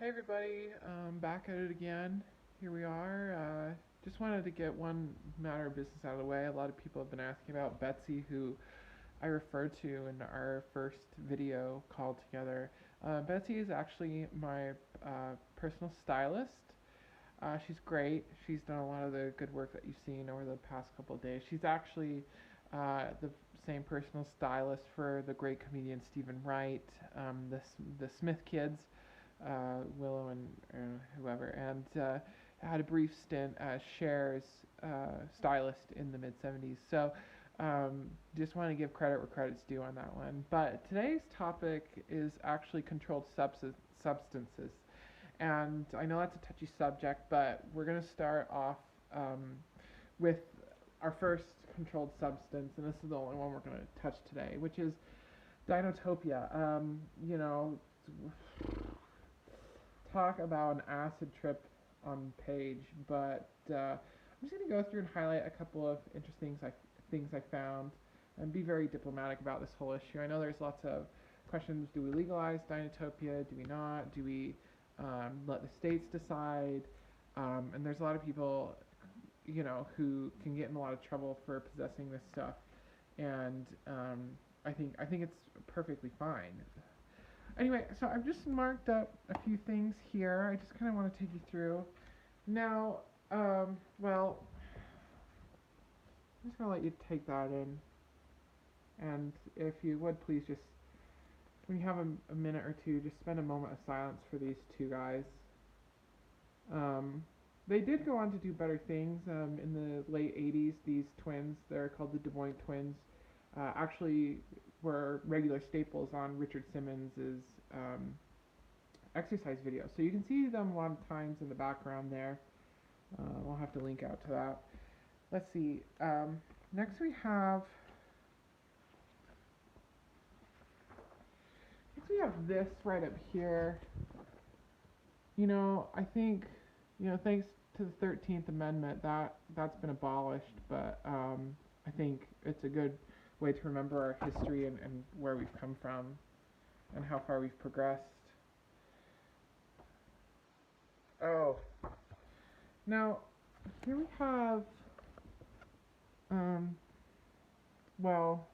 Hey everybody, back at it again. Here we are. Just wanted to get one matter of business out of the way. A lot of people have been asking about Betsy, who I referred to in our first video call together. Betsy is actually my personal stylist. She's great. She's done a lot of the good work that you've seen over the past couple of days. She's actually the same personal stylist for the great comedian Stephen Wright, the Smith kids, Willow and whoever, and had a brief stint as Cher's stylist in the mid 70s. So just want to give credit where credit's due on that one. But today's topic is actually controlled substances. And I know that's a touchy subject, but we're going to start off with our first controlled substance, and this is the only one we're going to touch today, which is DINOTOPia. Talk about an acid trip on page, but I'm just going to go through and highlight a couple of interesting things I found and be very diplomatic about this whole issue. I know there's lots of questions. Do we legalize Dinotopia? Do we not? Do we let the states decide? And there's a lot of people, who can get in a lot of trouble for possessing this stuff, and I think it's perfectly fine. Anyway, so I've just marked up a few things here. I just kind of want to take you through. Now, well, I'm just going to let you take that in. And if you would, please just, when you have a minute or two, just spend a moment of silence for these two guys. They did go on to do better things. In the late 80s, these twins, they're called the Des Moines twins, actually were regular staples on Richard Simmons's exercise videos. So you can see them a lot of times in the background there. I'll have to link out to that. Let's see. Next we have this right up here. I think, thanks to the 13th Amendment, that's been abolished, but I think it's a good way to remember our history and where we've come from and how far we've progressed. Oh. Now, here we have, well,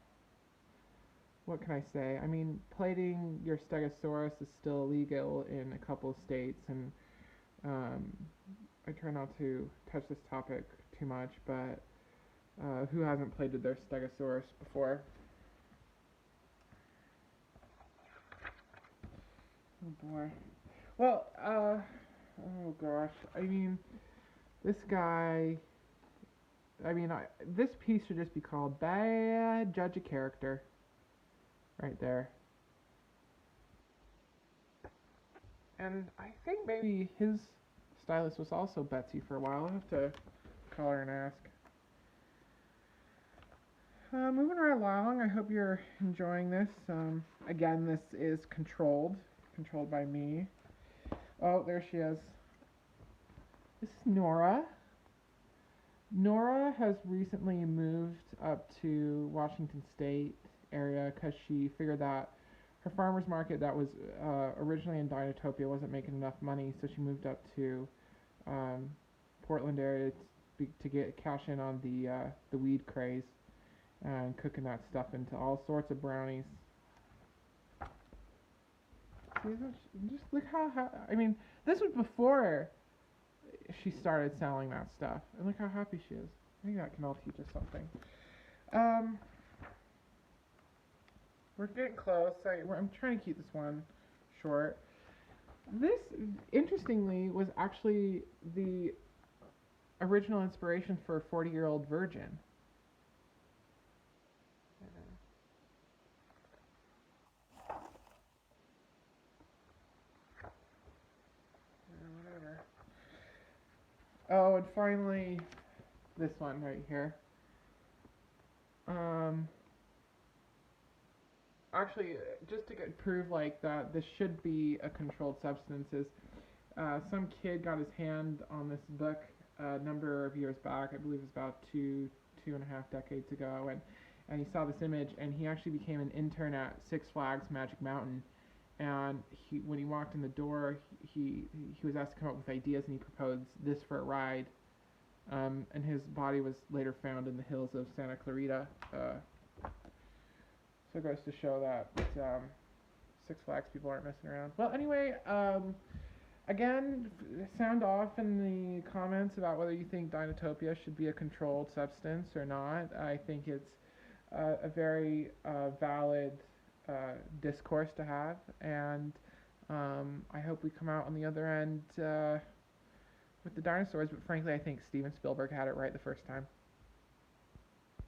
what can I say? I mean, plating your stegosaurus is still illegal in a couple of states, and I try not to touch this topic too much, but who hasn't plated their stegosaurus before? Oh boy. Well, oh gosh. I mean, this guy, this piece should just be called Bad Judge of Character. Right there. And I think maybe his stylist was also Betsy for a while. I'll have to call her and ask. Moving right along, I hope you're enjoying this. Again, this is controlled by me. Oh, there she is. This is Nora. Nora has recently moved up to Washington State area because she figured that her farmer's market that was originally in Dinotopia wasn't making enough money, so she moved up to Portland area to get cash in on the weed craze and cooking that stuff into all sorts of brownies. See, just look how I mean, this was before she started selling that stuff, and look how happy she is. I think that can all teach us something. We're getting close. I'm trying to keep this one short. This, interestingly, was actually the original inspiration for a 40-year-old virgin. Whatever. Oh, and finally, this one right here. Actually, just to prove like that this should be a controlled substances, some kid got his hand on this book a number of years back. I believe it was about two and a half decades ago, and he saw this image, and he actually became an intern at Six Flags Magic Mountain, and when he walked in the door, he was asked to come up with ideas, and he proposed this for a ride. And his body was later found in the hills of Santa Clarita. So it goes to show that Six Flags people aren't messing around. Well, anyway, again, sound off in the comments about whether you think Dinotopia should be a controlled substance or not. I think it's a very valid discourse to have, and I hope we come out on the other end with the dinosaurs. But frankly, I think Steven Spielberg had it right the first time.